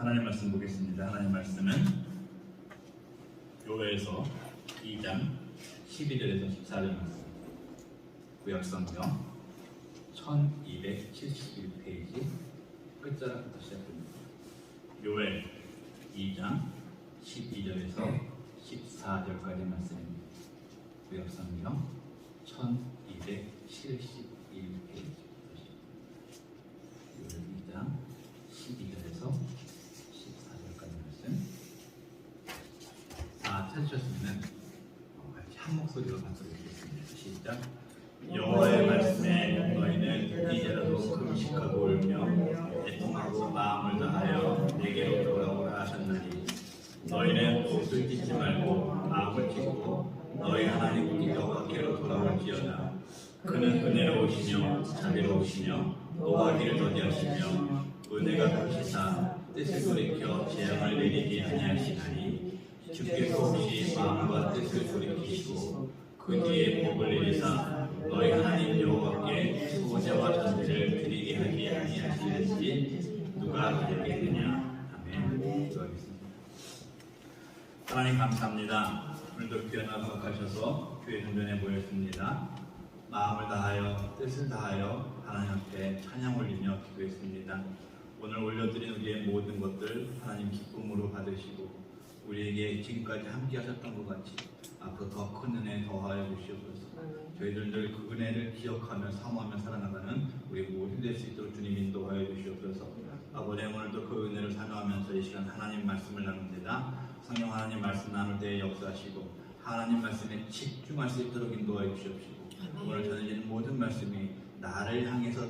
하나님 말씀 보겠습니다. 하나님 말씀은 요엘서 2장 12절에서 14절 말씀, 구약성경 1271페이지 끝자락부터 시작됩니다. 요엘 2장 12절에서 14절까지 말씀입니다. 구약성경 1271페이지 요엘 2장 12절에서 14절까지 말씀. 다 찾으셨으면 같이 한 목소리로 받들어주겠습니다. 시작. 여호와의 말씀에 너희는 이제라도 금식하고 울며 애통하고 마음을 다하여 내게로 돌아오라 하셨나니 너희는 옷을 찢지 말고 마음을 찢고 너희 하나님 여호와께로 돌아올지어다. 그는 은혜로우시며 자비로우시며 노하기를 더디하시며 은혜가 갚으시사 뜻을 돌이켜 재앙을 내리게 아니하시나니 주께서 혹시 마음과 뜻을 돌이키시고 그 뒤에 복을 내리사 너희 하나님 여호와께 수고자와 전제를 드리게 하지 아니하시는지 누가 알겠느냐. 아멘. 기도하겠습니다. 하나님 감사합니다. 오늘도 귀한 하루 허락하셔서 교회 전전에 모였습니다. 마음을 다하여 뜻을 다하여 하나님 앞에 찬양 올리며 기도했습니다. 오늘 올려드린 우리의 모든 것들 하나님 기쁨으로 받으시고 우리에게 지금까지 함께 하셨던 것 같이 앞으로 더 큰 은혜 더하여 주시옵소서. 저희들 늘 그 은혜를 기억하며 사모하며 살아나가는 우리 모두 될 수 있도록 주님 인도하여 주시옵소서. 아버지, 오늘도 그 은혜를 사모하면서 이 시간 하나님 말씀을 나눕니다. 성령 하나님 말씀 나눌 때에 역사하시고 하나님 말씀에 집중할 수 있도록 인도하여 주시옵시고 오늘 전해지는 모든 말씀이 나를 향해서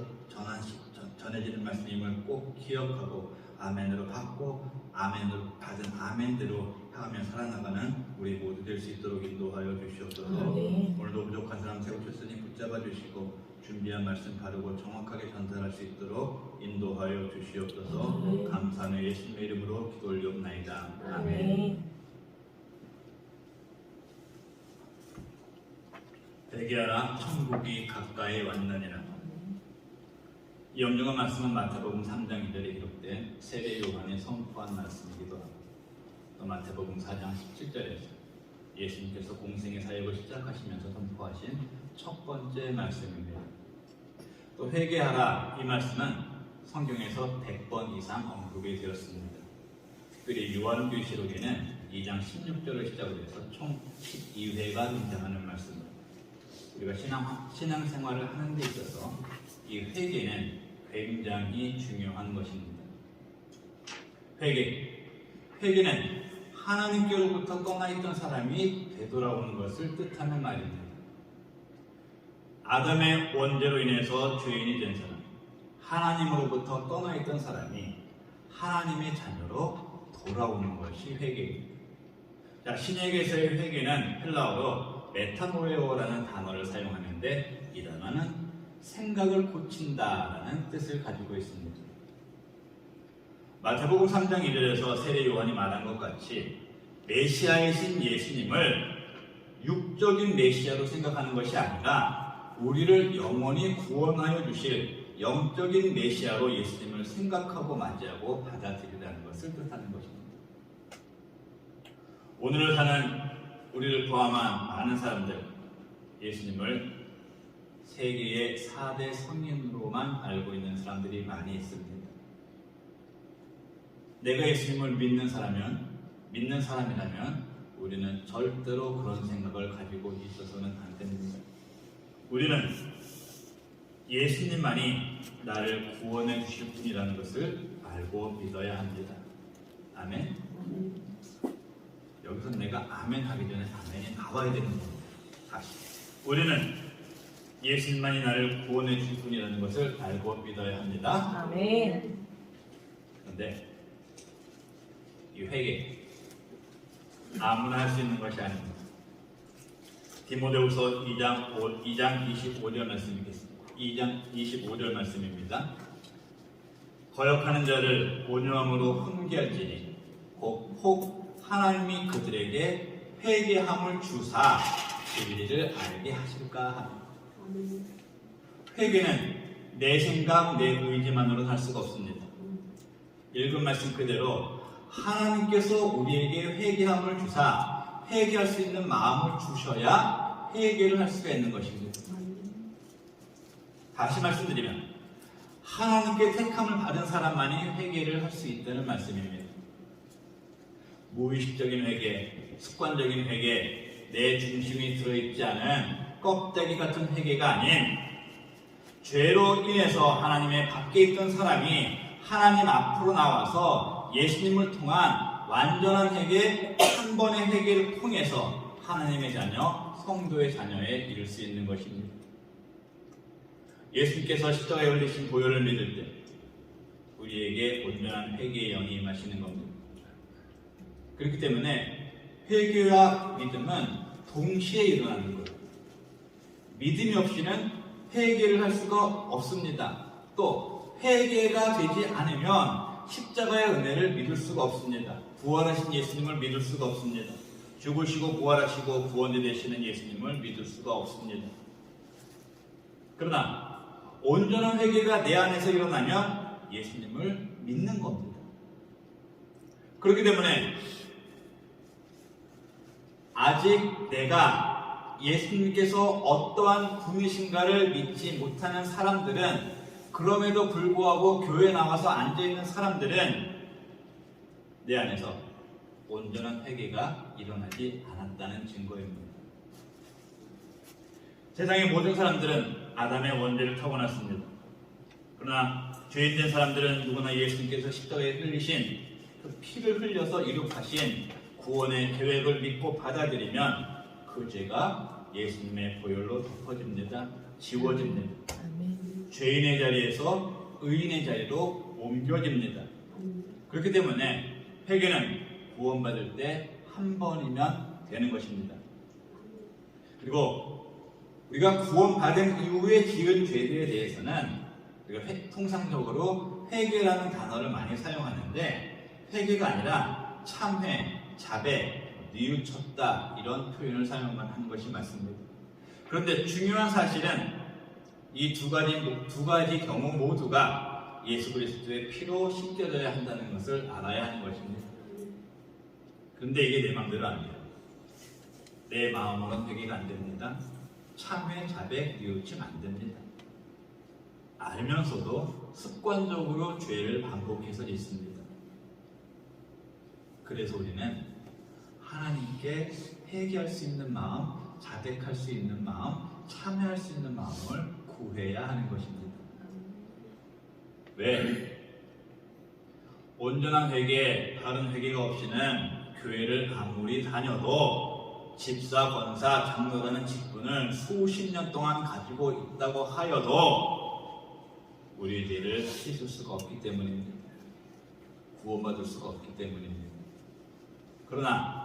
전해지는 말씀임을 꼭 기억하고 아멘으로 받고 아멘으로 받은 아멘대로 향하며 살아나가는 우리 모두 될 수 있도록 인도하여 주시옵소서. 오늘도 부족한 사람 세우셨으니 붙잡아 주시고 준비한 말씀 바르고 정확하게 전달할 수 있도록 인도하여 주시옵소서. 감사하며 예수님의 이름으로 기도 올리옵나이다. 아멘. 대개하라 천국이 가까이 왔느니라. 이 엄중한 말씀은 마태복음 3장 2절에 기록된 세례 요한이 선포한 말씀이기도 하고 또 마태복음 4장 17절에서 예수님께서 공생의 사역을 시작하시면서 선포하신 첫 번째 말씀입니다. 또 회개하라, 이 말씀은 성경에서 100번 이상 언급이 되었습니다. 특별히 요한계시록에는 2장 16절을 시작으로 해서 총 12회가 등장하는 말씀입니다. 우리가 신앙생활을 하는 데 있어서 이 회개는 굉장히 중요한 것입니다. 회개는 하나님께로부터 떠나 있던 사람이 되돌아오는 것을 뜻하는 말입니다. 아담의 원죄로 인해서 죄인이 된 사람, 하나님으로부터 떠나 있던 사람이 하나님의 자녀로 돌아오는 것이 회개입니다. 자, 신약에서의 회개는 헬라어로 메타노에오라는 단어를 사용하는데 이 단어는 생각을 고친다라는 뜻을 가지고 있습니다. 마태복음 3장 2절에서 세례 요한이 말한 것 같이 메시아이신 예수님을 육적인 메시아로 생각하는 것이 아니라 우리를 영원히 구원하여 주실 영적인 메시아로 예수님을 생각하고 맞이하고 받아들이라는 것을 뜻하는 것입니다. 오늘을 사는 우리를 포함한 많은 사람들, 예수님을 세계의 4대 성인으로만 알고 있는 사람들이 많이 있습니다. 내가 예수님을 믿는 사람이라면 우리는 절대로 그런 생각을 가지고 있어서는 안 됩니다. 우리는 예수님만이 나를 구원해 주실 분이라는 것을 알고 믿어야 합니다. 아멘. 여기서 내가 아멘 하기 전에 아멘이 나와야 되는 겁니다. 다시. 우리는 예수님만이 나를 구원해 주실 분이라는 것을 알고 믿어야 합니다. 아멘. 그런데 이 회개 아무나 할 수 있는 것이 아닙니다. 디모데후서 2장 25절 말씀이겠습니다. 2장 25절 말씀입니다. 거역하는 자를 온유함으로 훈계할지니 혹 하나님이 그들에게 회개함을 주사 진리를 알게 하실까 합니다. 회개는 내 생각, 내 의지만으로는 할 수가 없습니다. 읽은 말씀 그대로 하나님께서 우리에게 회개함을 주사 회개할 수 있는 마음을 주셔야 회개를 할 수가 있는 것입니다. 다시 말씀드리면 하나님께 택함을 받은 사람만이 회개를 할 수 있다는 말씀입니다. 무의식적인 회개, 습관적인 회개, 내 중심이 들어있지 않은 껍데기 같은 회개가 아닌 죄로 인해서 하나님의 밖에 있던 사람이 하나님 앞으로 나와서 예수님을 통한 완전한 회개, 한 번의 회개를 통해서 하나님의 자녀, 성도의 자녀에 이를 수 있는 것입니다. 예수님께서 십자가에 흘리신 보혈을 믿을 때 우리에게 온전한 회개의 영이 임하시는 겁니다. 그렇기 때문에 회개와 믿음은 동시에 일어나는 거예요. 믿음이 없이는 회개를 할 수가 없습니다. 또 회개가 되지 않으면 십자가의 은혜를 믿을 수가 없습니다. 부활하신 예수님을 믿을 수가 없습니다. 죽으시고 부활하시고 구원이 되시는 예수님을 믿을 수가 없습니다. 그러나 온전한 회개가 내 안에서 일어나면 예수님을 믿는 겁니다. 그렇기 때문에 아직 내가 예수님께서 어떠한 분이신가를 믿지 못하는 사람들은, 그럼에도 불구하고 교회에 나와서 앉아있는 사람들은 내 안에서 온전한 회개가 일어나지 않았다는 증거입니다. 세상의 모든 사람들은 아담의 원죄를 타고났습니다. 그러나 죄인된 사람들은 누구나 예수님께서 십자가에 흘리신 그 피를 흘려서 이룩하신 구원의 계획을 믿고 받아들이면 그 죄가 예수님의 보혈로 덮어집니다. 지워집니다. 죄인의 자리에서 의인의 자리로 옮겨집니다. 그렇기 때문에 회개는 구원받을 때 한 번이면 되는 것입니다. 그리고 우리가 구원받은 이후에 지은 죄들에 대해서는 우리가 통상적으로 회개라는 단어를 많이 사용하는데, 회개가 아니라 참회, 자백, 뉘우쳤다 이런 표현을 사용만 하는 것이 맞습니다. 그런데 중요한 사실은 이 두 가지 경우 모두가 예수 그리스도의 피로 씻겨져야 한다는 것을 알아야 하는 것입니다. 그런데 이게 내 마음대로 아니에요. 내 마음으로는 회개가 안 됩니다. 참회, 자백, 뉘우침 안 됩니다. 알면서도 습관적으로 죄를 반복해서 짓습니다. 그래서 우리는 하나님께 회개할 수 있는 마음, 자백할 수 있는 마음, 참회할 수 있는 마음을 구해야 하는 것입니다. 왜? 온전한 회개, 바른 회개가 없이는 교회를 아무리 다녀도 집사, 권사, 장로라는 직분을 수십 년 동안 가지고 있다고 하여도 우리의 죄를 씻을 수가 없기 때문입니다. 구원받을 수가 없기 때문입니다. 그러나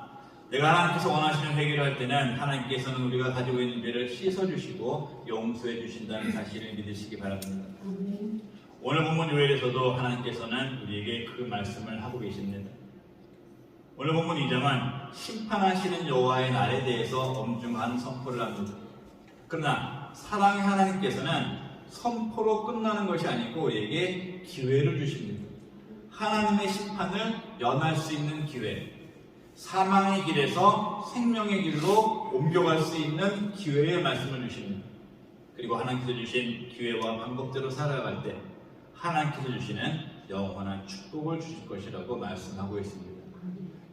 내가 하나님께서 원하시는 회개를 할 때는 하나님께서는 우리가 가지고 있는 죄를 씻어주시고 용서해 주신다는 사실을 믿으시기 바랍니다. 오늘 본문 요엘에서도 하나님께서는 우리에게 그 말씀을 하고 계십니다. 오늘 본문 2장은 심판하시는 여호와의 날에 대해서 엄중한 선포를 합니다. 그러나 사랑의 하나님께서는 선포로 끝나는 것이 아니고 우리에게 기회를 주십니다. 하나님의 심판을 면할 수 있는 기회, 사망의 길에서 생명의 길로 옮겨갈 수 있는 기회의 말씀을 주십니다. 그리고 하나님께서 주신 기회와 방법대로 살아갈 때 하나님께서 주시는 영원한 축복을 주실 것이라고 말씀하고 있습니다.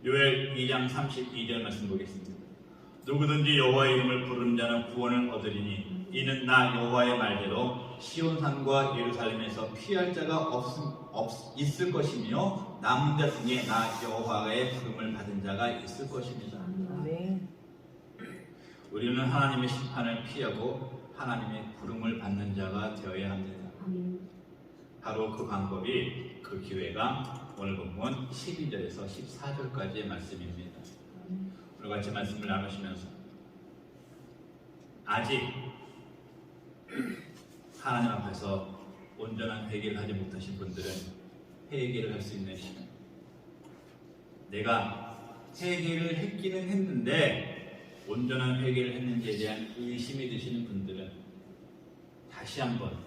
요엘 2장 32절 말씀 보겠습니다. 누구든지 여호와의 이름을 부르는 자는 구원을 얻으리니 이는 나 여호와의 말대로 시온산과 예루살렘에서 피할 자가 있을 것이며 남은 자 중에 나 여호와의 부름을 받은 자가 있을 것입니다. 우리는 하나님의 심판을 피하고 하나님의 부름을 받는 자가 되어야 합니다. 바로 그 방법이, 그 기회가 오늘 본문 12절에서 14절까지의 말씀입니다. 오늘 같이 말씀을 나누시면서 아직 하나님 앞에서 온전한 회개를 하지 못하신 분들은 회개를 할 수 있는 시간, 내가 회개를 했기는 했는데 온전한 회개를 했는지에 대한 의심이 드시는 분들은 다시 한번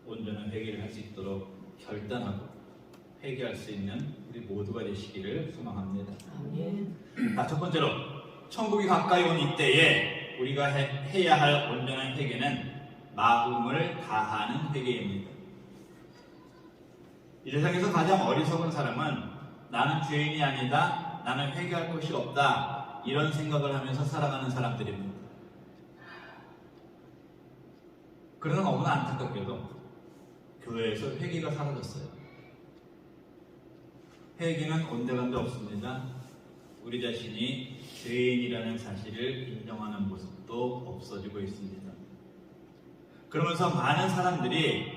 온전한 회개를 할 수 있도록 결단하고 회개할 수 있는 우리 모두가 되시기를 소망합니다. 아멘. 첫 번째로 천국이 가까이 온 이때에 우리가 해야 할 온전한 회개는 마음을 다하는 회개입니다. 이 세상에서 가장 어리석은 사람은 나는 죄인이 아니다, 나는 회개할 것이 없다, 이런 생각을 하면서 살아가는 사람들입니다. 그러나 너무나 안타깝게도 교회에서 회개가 사라졌어요. 회개는 온데간데 없습니다. 우리 자신이 죄인이라는 사실을 인정하는 모습도 없어지고 있습니다. 그러면서 많은 사람들이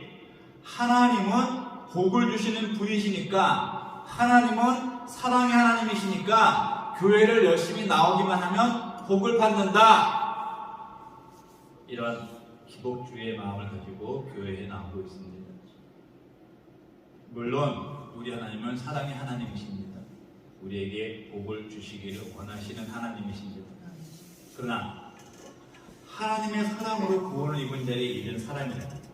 하나님은 복을 주시는 분이시니까, 하나님은 사랑의 하나님이시니까 교회를 열심히 나오기만 하면 복을 받는다, 이런 기복주의의 마음을 가지고 교회에 나오고 있습니다. 물론 우리 하나님은 사랑의 하나님이십니다. 우리에게 복을 주시기를 원하시는 하나님이십니다. 그러나 하나님의 사랑으로 구원을 입은 자리에 있는 사람이라면,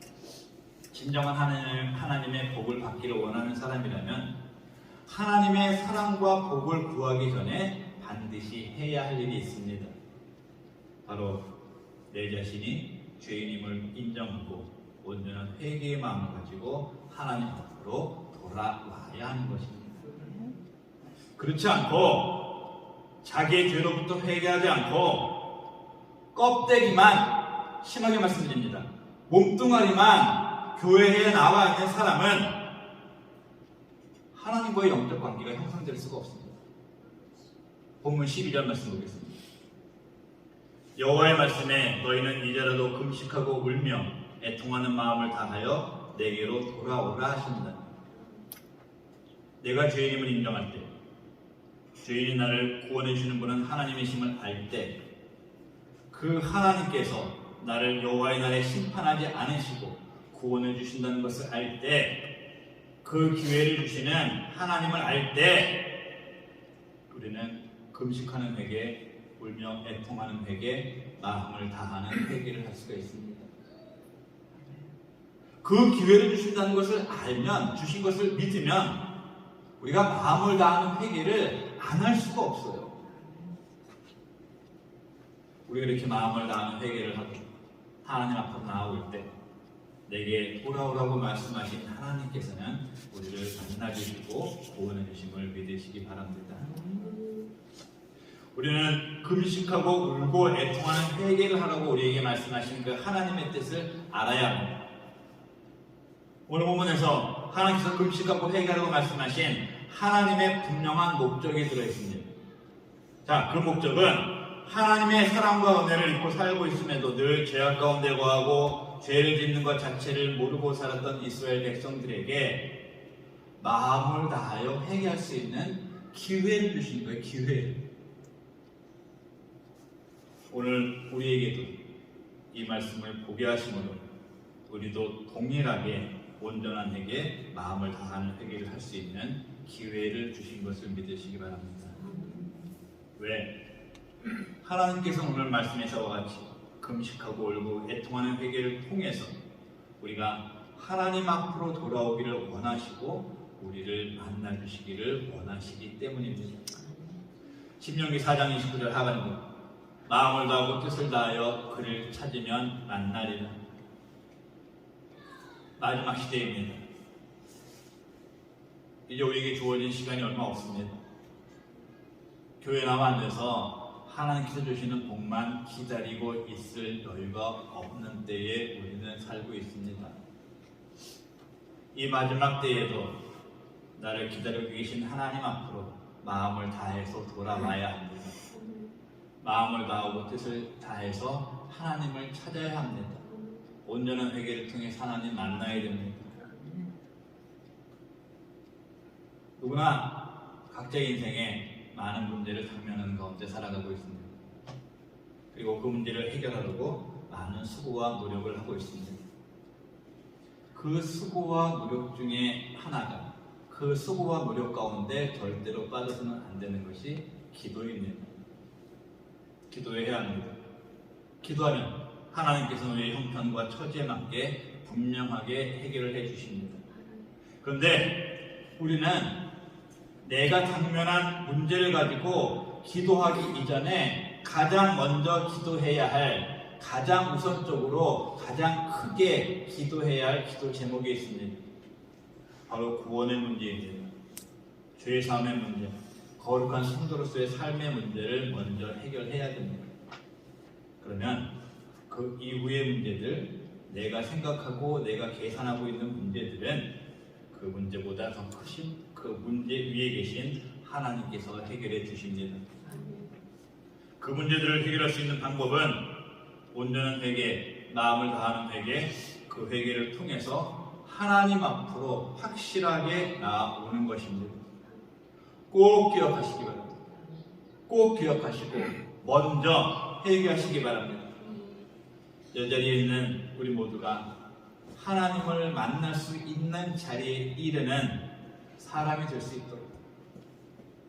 진정한 하나님의 복을 받기를 원하는 사람이라면 하나님의 사랑과 복을 구하기 전에 반드시 해야 할 일이 있습니다. 바로 내 자신이 죄인임을 인정하고 온전한 회개의 마음을 가지고 하나님 앞으로 돌아와야 하는 것입니다. 그렇지 않고 자기의 죄로부터 회개하지 않고 껍데기만, 심하게 말씀드립니다, 몸뚱아리만 교회에 나와 있는 사람은 하나님과의 영적 관계가 형성될 수가 없습니다. 본문 12절 말씀 보겠습니다. 여호와의 말씀에 너희는 이제라도 금식하고 울며 애통하는 마음을 다하여 내게로 돌아오라 하신다. 내가 죄인임을 인정할 때, 죄인이 나를 구원해 주시는 분은 하나님이심을 알 때, 그 하나님께서 나를 여호와의 날에 심판하지 않으시고 구원해 주신다는 것을 알 때, 그 기회를 주시는 하나님을 알 때, 우리는 금식하는 회개, 울며 애통하는 회개, 마음을 다하는 회개를 할 수가 있습니다. 그 기회를 주신다는 것을 알면, 주신 것을 믿으면 우리가 마음을 다하는 회개를 안 할 수가 없어요. 우리가 이렇게 마음을 다하는 회개를 하고 하나님 앞으로 나아올 때 내게 돌아오라고 말씀하신 하나님께서는 우리를 만나주시고 구원해 주심을 믿으시기 바랍니다. 우리는 금식하고 울고 애통하는 회개를 하라고 우리에게 말씀하신 그 하나님의 뜻을 알아야 합니다. 오늘 본문에서 하나님께서 금식하고 회개하라고 말씀하신 하나님의 분명한 목적이 들어있습니다. 자, 그 목적은 하나님의 사랑과 은혜를 입고 살고 있음에도 늘 죄악 가운데 거하고 죄를 짓는 것 자체를 모르고 살았던 이스라엘 백성들에게 마음을 다하여 회개할 수 있는 기회를 주신 거예요. 기회를. 오늘 우리에게도 이 말씀을 보게 하심으로 우리도 동일하게 온전한 회개, 마음을 다하는 회개를 할 수 있는 기회를 주신 것을 믿으시기 바랍니다. 왜? 하나님께서 오늘 말씀에서와 같이 금식하고 울고 애통하는 회개를 통해서 우리가 하나님 앞으로 돌아오기를 원하시고 우리를 만나주시기를 원하시기 때문입니다. 신명기 4장 29절 하반부, 마음을 다하고 뜻을 다하여 그를 찾으면 만나리라. 마지막 시대입니다. 이제 우리에게 주어진 시간이 얼마 없습니다. 교회 나와 앉아서 하나님께서 주시는 복만 기다리고 있을 여유가 없는 때에 우리는 살고 있습니다. 이 마지막 때에도 나를 기다리고 계신 하나님 앞으로 마음을 다해서 돌아와야 합니다. 마음을 다하고 뜻을 다해서 하나님을 찾아야 합니다. 온전한 회개를 통해 하나님 만나야 됩니다. 누구나 각자의 인생에 많은 문제를 당면하는 가운데 살아가고 있습니다. 그리고 그 문제를 해결하려고 많은 수고와 노력을 하고 있습니다. 그 수고와 노력 중에 하나가, 그 수고와 노력 가운데 절대로 빠져서는 안 되는 것이 기도입니다. 기도해야 합니다. 기도하면 하나님께서는 우리의 형편과 처지에 맞게 분명하게 해결을 해 주십니다. 그런데 우리는 내가 당면한 문제를 가지고 기도하기 이전에 가장 먼저 기도해야 할, 가장 우선적으로 가장 크게 기도해야 할 기도 제목이 있습니다. 바로 구원의 문제입니다. 죄 사함의 문제, 거룩한 성도로서의 삶의 문제를 먼저 해결해야 됩니다. 그러면 그 이후의 문제들, 내가 생각하고 내가 계산하고 있는 문제들은 그 문제보다 더 크신 그 문제 위에 계신 하나님께서 해결해 주십니다. 그 문제들을 해결할 수 있는 방법은 온전한 회개, 마음을 다하는 회개, 그 회개를 통해서 하나님 앞으로 확실하게 나아오는 것입니다. 꼭 기억하시기 바랍니다. 꼭 기억하시고 먼저 회개하시기 바랍니다. 여자리에 있는 우리 모두가 하나님을 만날 수 있는 자리에 이르는 사람이 될 수 있도록,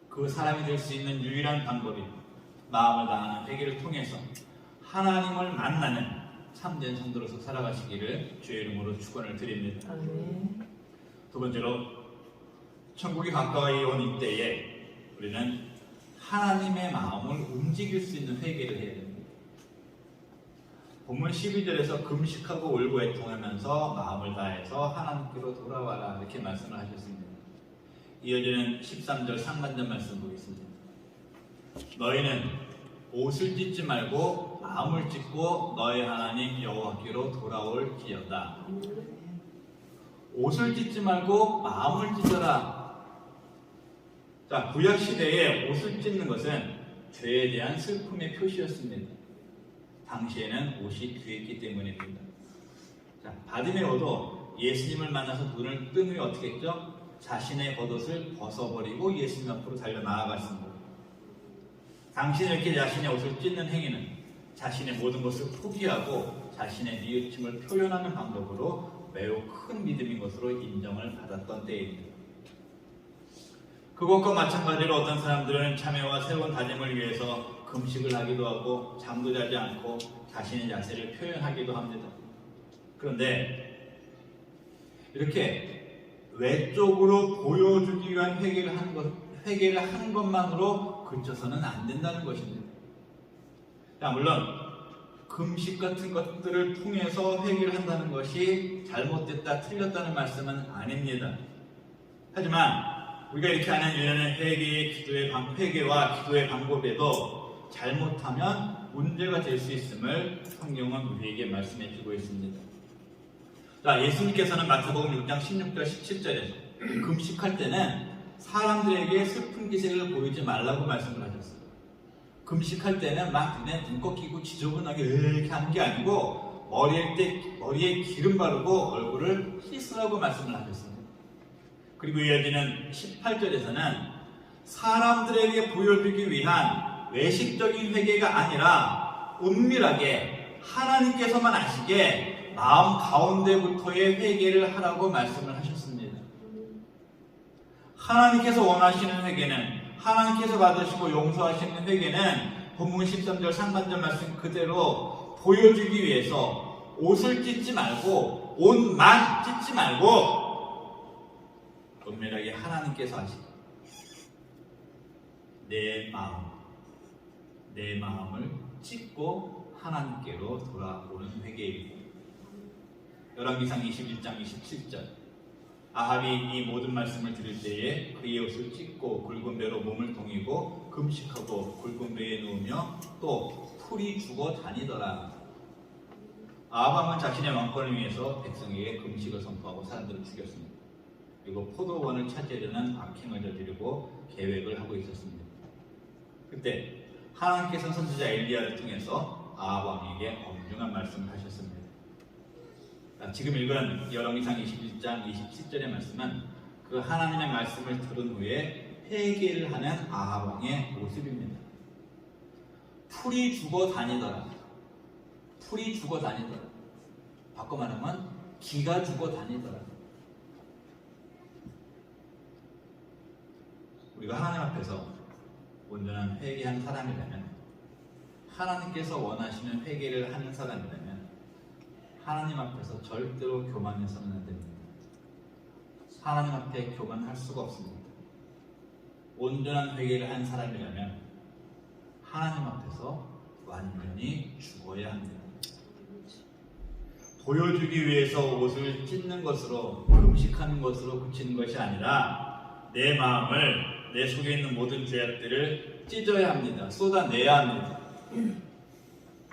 그 사람이 될 수 있는 유일한 방법이 마음을 다하는 회개를 통해서 하나님을 만나는 참된 성도로서 살아가시기를 주의 이름으로 축원을 드립니다. 아멘. 두 번째로, 천국이 가까이 온 이때에 우리는 하나님의 마음을 움직일 수 있는 회개를 해야 됩니다. 본문 12절에서 금식하고 울고 애통하면서 마음을 다해서 하나님께로 돌아와라, 이렇게 말씀을 하셨습니다. 이어지는 13절 상반절 말씀 보겠습니다. 너희는 옷을 찢지 말고 마음을 찢고 너희 하나님 여호와께로 돌아올지어다. 옷을 찢지 말고 마음을 찢어라. 자, 구약 시대에 옷을 찢는 것은 죄에 대한 슬픔의 표시였습니다. 당시에는 옷이 귀했기 때문입니다. 자, 바디메오도 예수님을 만나서 눈을 뜬 후에 어떻게 했죠? 자신의 겉옷을 벗어버리고 예수님 앞으로 달려 나아갔습니다. 당신이 이렇게 자신의 옷을 찢는 행위는 자신의 모든 것을 포기하고 자신의 뉘우침을 표현하는 방법으로 매우 큰 믿음인 것으로 인정을 받았던 때입니다. 그것과 마찬가지로 어떤 사람들은 참회와 새로운 다짐을 위해서 금식을 하기도 하고 잠도 자지 않고 자신의 자세를 표현하기도 합니다. 그런데 이렇게 외적으로 보여주기 위한 회개를 하는 것만으로 그쳐서는 안 된다는 것입니다. 자, 물론 금식 같은 것들을 통해서 회개를 한다는 것이 잘못됐다, 틀렸다는 말씀은 아닙니다. 하지만 우리가 이렇게 하는 일련의 회개와 기도의 방법에도 잘못하면 문제가 될 수 있음을 성경은 우리에게 말씀해 주고 있습니다. 자, 예수님께서는 마태복음 6장 16절 17절에서 금식할 때는 사람들에게 슬픈 기색을 보이지 말라고 말씀을 하셨어요. 금식할 때는 막 눈에 눈 꺾이고 지저분하게 이렇게 하는 게 아니고 머리에 기름 바르고 얼굴을 씻으라고 말씀을 하셨습니다. 그리고 이어지는 18절에서는 사람들에게 보여주기 위한 외식적인 회개가 아니라 은밀하게 하나님께서만 아시게 마음 가운데부터의 회개를 하라고 말씀을 하셨습니다. 하나님께서 원하시는 회개는, 하나님께서 받으시고 용서하시는 회개는 본문 13절 상반절 말씀 그대로 보여주기 위해서 옷을 찢지 말고, 옷만 찢지 말고 은밀하게 하나님께서 하시고 내 마음을 찢고 하나님께로 돌아오는 회개입니다. 열왕기상 21장 27절, 아합이 이 모든 말씀을 들을 때에 그의 옷을 찢고 굵은 배로 몸을 동이고 금식하고 굵은 배에 누우며 또 풀이 죽어 다니더라. 아합 왕은 자신의 왕권을 위해서 백성에게 금식을 선포하고 사람들을 죽였습니다. 그리고 포도원을 차지하려는 악행을 저지르고 계획을 하고 있었습니다. 그때 하나님께서 선지자 엘리야를 통해서 아합 왕에게 엄중한 말씀을 하셨습니다. 지금 읽은 열왕기상 21장 27절의 말씀은 그 하나님의 말씀을 들은 후에 회개를 하는 아합 왕의 모습입니다. 풀이 죽어 다니더라. 풀이 죽어 다니더라. 바꿔 말하면 기가 죽어 다니더라. 우리가 하나님 앞에서 온전한 회개한 사람이라면, 하나님께서 원하시는 회개를 하는 사람이라면 하나님 앞에서 절대로 교만해서는 안 됩니다. 하나님 앞에 교만할 수가 없습니다. 온전한 회개를 한 사람이라면 하나님 앞에서 완전히 죽어야 합니다. 보여주기 위해서 옷을 찢는 것으로, 금식하는 것으로 그치는 것이 아니라 내 마음을, 내 속에 있는 모든 죄악들을 찢어야 합니다. 쏟아내야 합니다.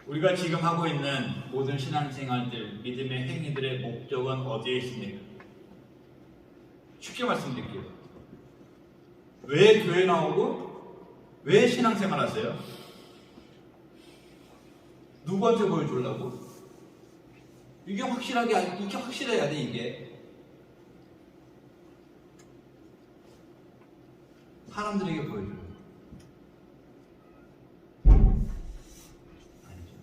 우리가 지금 하고 있는 모든 신앙생활들, 믿음의 행위들의 목적은 어디에 있습니까? 쉽게 말씀드릴게요. 왜 교회 나오고 왜 신앙생활 하세요? 누구한테 보여주려고? 이게 확실해야 돼, 이게. 사람들에게 보여줘요. 아니죠.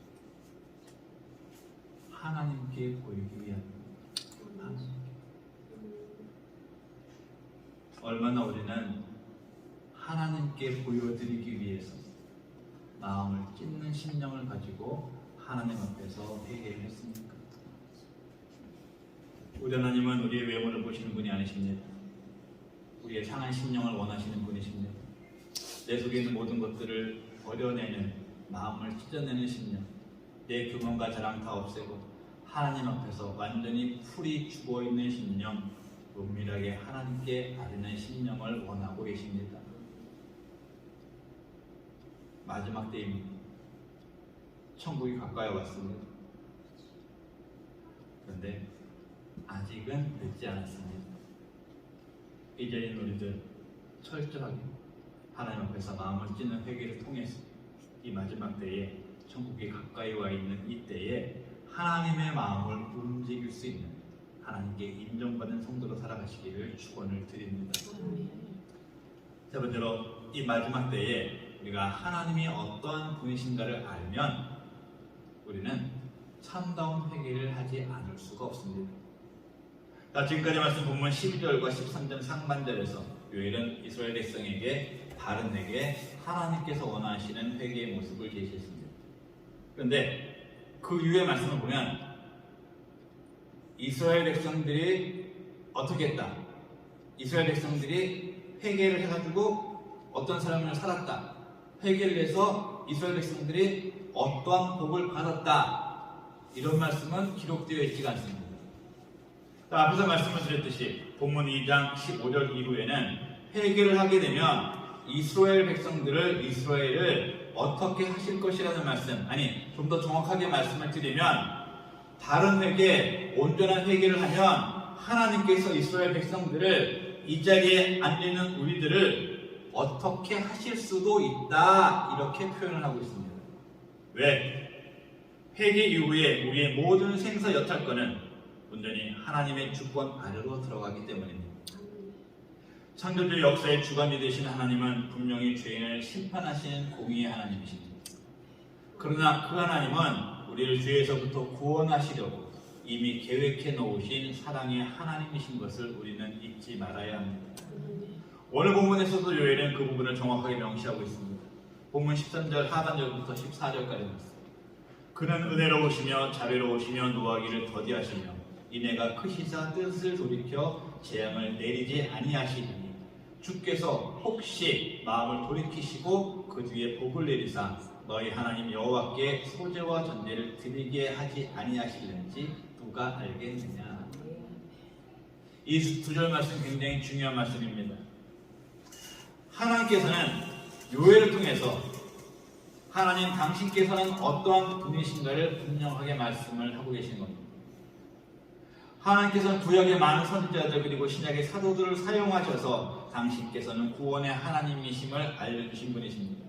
하나님께 보이기 위한. 얼마나 우리는 하나님께 보여드리기 위해서 마음을 찢는 심령을 가지고 하나님 앞에서 회개를 했습니까? 우리 하나님은 우리의 외모를 보시는 분이 아니십니다. 우리의 상한 심령을 원하시는 분이십니다. 내 속에 있는 모든 것들을 버려내는, 마음을 찢어내는 심령, 내 교만과 자랑 다 없애고 하나님 앞에서 완전히 풀이 죽어있는 심령, 은밀하게 하나님께 아뢰는 심령을 원하고 계십니다. 마지막 때입니다. 천국이 가까이 왔습니다. 그런데 아직은 늦지 않았습니다. 이제는 우리들 철저하게 하나님 앞에서 마음을 찢는 회개를 통해서 이 마지막 때에, 천국이 가까이 와 있는 이 때에 하나님의 마음을 움직일 수 있는, 하나님께 인정받는 성도로 살아가시기를 축원을 드립니다. 세 번째로, 이 마지막 때에 우리가 하나님이 어떠한 분이신가를 알면 우리는 참다운 회개를 하지 않을 수가 없습니다. 자, 지금까지 말씀 본문 12절과 13절 상반절에서 요엘은 이스라엘 백성에게, 바른에게 하나님께서 원하시는 회개의 모습을 제시했습니다. 그런데 그 이후의 말씀을 보면 이스라엘 백성들이 어떻게 했다? 이스라엘 백성들이 회개를 해가지고 어떤 삶을 살았다. 회개를 해서 이스라엘 백성들이 어떠한 복을 받았다. 이런 말씀은 기록되어 있지가 않습니다. 자, 앞에서 말씀을 드렸듯이 본문 2장 15절 이후에는 회개를 하게 되면 이스라엘을 어떻게 하실 것이라는 말씀, 아니 좀 더 정확하게 말씀을 드리면 바른 회개, 온전한 회개를 하면 하나님께서 이스라엘 백성들을, 이 자리에 앉는 우리들을 어떻게 하실 수도 있다, 이렇게 표현을 하고 있습니다. 왜? 회개 이후에 우리의 모든 생사 여탈권은 온전히 하나님의 주권 아래로 들어가기 때문입니다. 창조주 역사의 주관이 되신 하나님은 분명히 죄인을 심판하시는 공의의 하나님이십니다. 그러나 그 하나님은 우리를 죄에서부터 구원하시려고 이미 계획해 놓으신 사랑의 하나님이신 것을 우리는 잊지 말아야 합니다. 오늘 본문에서도 요엘은 그 부분을 정확하게 명시하고 있습니다. 본문 13절 하반절부터 14절까지 말씀. 그는 은혜로우시며 자비로우시며 노하기를 더디하시며 이내가 크시사 뜻을 돌이켜 재앙을 내리지 아니하시리니 주께서 혹시 마음을 돌이키시고 그 뒤에 복을 내리사 너희 하나님 여호와께 소제와 전제를 드리게 하지 아니하실는지 누가 알겠느냐. 이 두 절 말씀 굉장히 중요한 말씀입니다. 하나님께서는 요엘을 통해서 하나님 당신께서는 어떠한 분이신가를 분명하게 말씀을 하고 계시는 겁니다. 하나님께서는 구약의 많은 선지자들 그리고 신약의 사도들을 사용하셔서 당신께서는 구원의 하나님이심을 알려주신 분이십니다.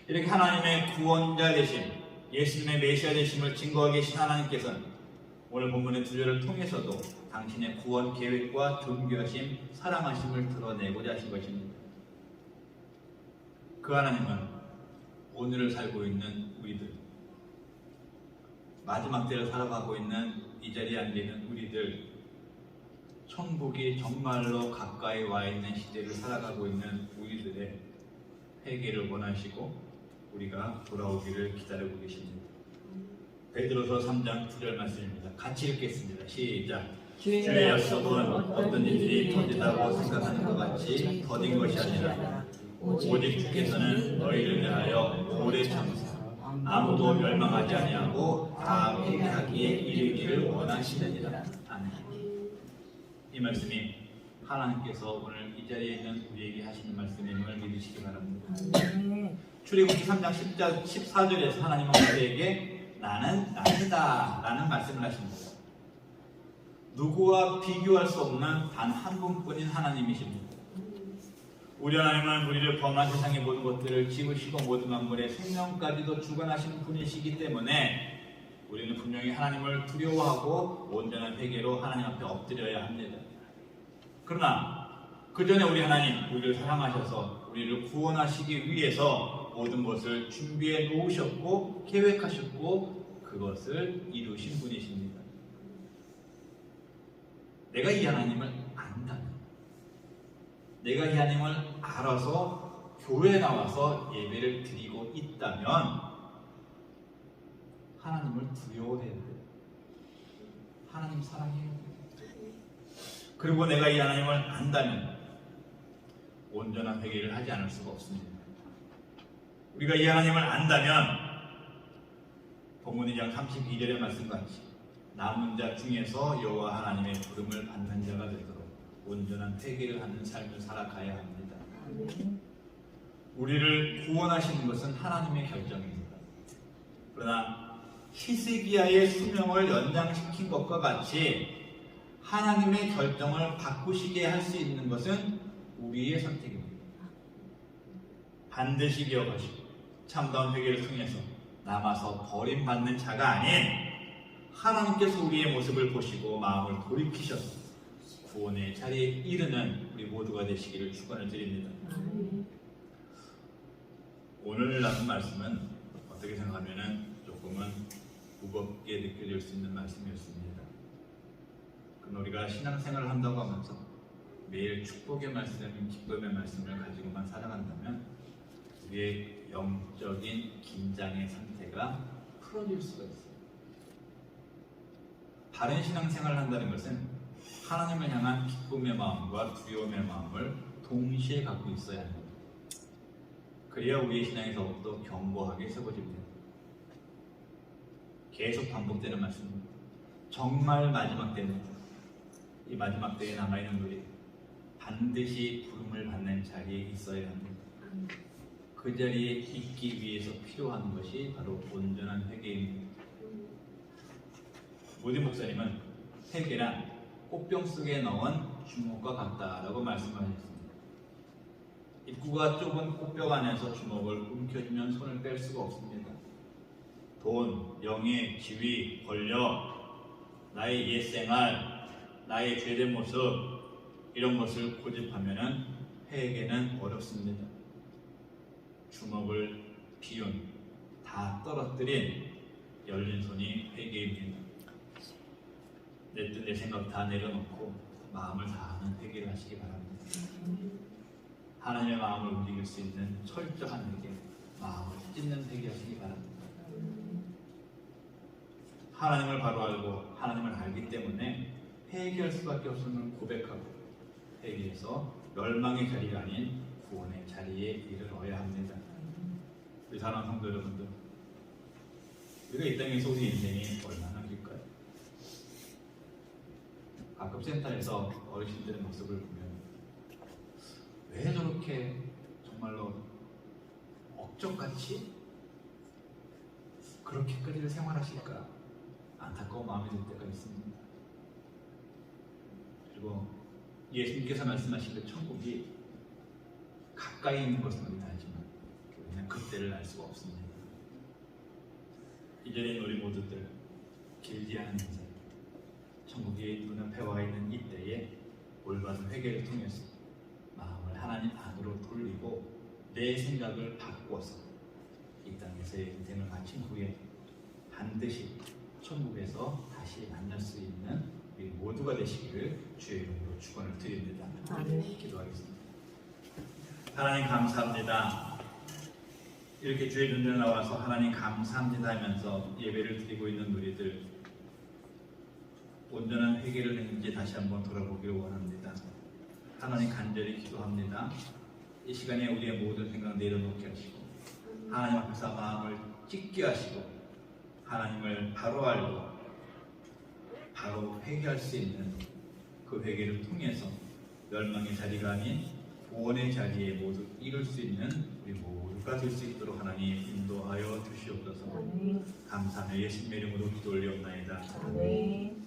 이렇게 하나님의 구원자 되심, 예수님의 메시아 되심을 증거하고 계신 하나님께서는 오늘 본문의 두 절을 통해서도 당신의 구원 계획과 존귀하심, 사랑하심을 드러내고자 하신 것입니다. 그 하나님은 오늘을 살고 있는 우리들, 마지막 때를 살아가고 있는 이 자리에 앉아있는 우리들, 천국이 정말로 가까이 와 있는 시대를 살아가고 있는 우리들의 회개를 원하시고 우리가 돌아오기를 기다리고 계십니다. 베드로서 3장 9절 말씀입니다. 같이 읽겠습니다. 시작. 주의 약속은 어떤 일들이 더디다고 생각하는 것 같이 더딘 것이 아니라 오직 주께서는 너희를 위하여 오래 참으사 아무도 멸망하지 아니하고 다 회개하기에 이르기를 원하시느니라. 아멘. 이 말씀이 하나님께서 오늘 이 자리에 있는 우리에게 하시는 말씀임을 믿으시기 바랍니다. 출애굽기 3장 14절에서 하나님은 우리에게 나는 나이다 라는 말씀을 하십니다. 누구와 비교할 수 없는 단 한 분뿐인 하나님이십니다. 우리 하나님은 우리를 범한 세상의 모든 것들을 지으시고 모든 만물의 생명까지도 주관하시는 분이시기 때문에 우리는 분명히 하나님을 두려워하고 온전한 회개로 하나님 앞에 엎드려야 합니다. 그러나 그 전에 우리 하나님, 우리를 사랑하셔서 우리를 구원하시기 위해서 모든 것을 준비해 놓으셨고 계획하셨고 그것을 이루신 분이십니다. 내가 이 하나님을 안다면, 내가 이 하나님을 알아서 교회에 나와서 예배를 드리고 있다면 하나님을 두려워해야 돼요. 하나님 사랑해야 돼요. 그리고 내가 이 하나님을 안다면 온전한 회개를 하지 않을 수가 없습니다. 우리가 이 하나님을 안다면 본문 2장 32절의 말씀같이 남은 자 중에서 여호와 하나님의 부름을 받는 자가 되도록 온전한 회개를 하는 삶을 살아가야 합니다. 우리를 구원하시는 것은 하나님의 결정입니다. 그러나 히스기야의 수명을 연장시킨 것과 같이 하나님의 결정을 바꾸시게 할 수 있는 것은 우리의 선택입니다. 반드시 기억하시고 참다운 회개를 통해서 남아서 버림받는 자가 아닌 하나님께서 우리의 모습을 보시고 마음을 돌이키셔서 구원의 자리에 이르는 우리 모두가 되시기를 축원을 드립니다. 오늘 나눈 말씀은 어떻게 생각하면 조금은 무겁게 느껴질 수 있는 말씀이었습니다. 그럼 우리가 신앙생활을 한다고 하면서 매일 축복의 말씀, 기쁨의 말씀을 가지고만 살아간다면 우리의 영적인 긴장의 상태가 풀어질 수가 있어요. 바른 신앙생활을 한다는 것은 하나님을 향한 기쁨의 마음과 두려움의 마음을 동시에 갖고 있어야 합니다. 그래야 우리의 신앙이 더욱더 견고하게 세워집니다. 계속 반복되는 말씀입니다. 정말 마지막 때는 이 마지막 때에 남아있는 우리 반드시 부름을 받는 자리에 있어야 합니다. 그 자리에 있기 위해서 필요한 것이 바로 온전한 회개입니다. 모디 목사님은 회개란 꽃병 속에 넣은 주먹과 같다라고 말씀하셨습니다. 입구가 좁은 꽃병 안에서 주먹을 움켜쥐면 손을 뺄 수가 없습니다. 돈, 명예, 지위, 권력, 나의 옛생활, 나의 죄된 모습 이런 것을 고집하면 회개는 어렵습니다. 주먹을 비운, 다 떨어뜨린 열린 손이 회개입니다. 내 뜻, 내 생각 다 내려놓고 마음을 다하는 회개를 하시기 바랍니다. 하나님의 마음을 움직일 수 있는 철저한 회개, 마음을 찢는 회개 하시기 바랍니다. 하나님을 바로 알고 하나님을 알기 때문에 회개할 수밖에 없음을 고백하고 회개해서 멸망의 자리가 아닌 구원의 자리에 이르러야 합니다. 우리 사랑하는 성도 여러분들, 우리가 이 땅에서 우리 인생이 얼마나 길까요? 가끔 센터에서 어르신들의 모습을 보면 왜 저렇게 정말로 억적같이 그렇게까지 생활하실까 안타까운 마음이 들 때가 있습니다. 그리고 예수님께서 말씀하신 그 천국이 가까이 있는 것은 우리는 알지만 우리는 그때를 알 수가 없습니다. 이전에 우리 모두들 길지 않은 인생, 천국이 눈앞에 와 있는 이때에 올바른 회개를 통해서 마음을 하나님 안으로 돌리고 내 생각을 바꿔서 이 땅에서의 인생을 마친 후에 반드시 천국에서 다시 만날 수 있는 우리 모두가 되시기를 주의 이름으로 축원을 드립니다. 기도하겠습니다. 하나님 감사합니다. 이렇게 주의 눈에 나와서 하나님 감사합니다 하면서 예배를 드리고 있는 우리들, 온전한 회개를 했는지 다시 한번 돌아보기를 원합니다. 하나님 간절히 기도합니다. 이 시간에 우리의 모든 생각 내려놓게 하시고 하나님 앞에서 마음을 찢게 하시고 하나님을 바로 알고 바로 회개할 수 있는 그 회개를 통해서 멸망의 자리가 아닌 구원의 자리에 모두 이룰 수 있는 우리 모두가 될 수 있도록 하나님 인도하여 주시옵소서. 감사하며 예수님의 이름으로 기도 올리옵나이다. 아멘.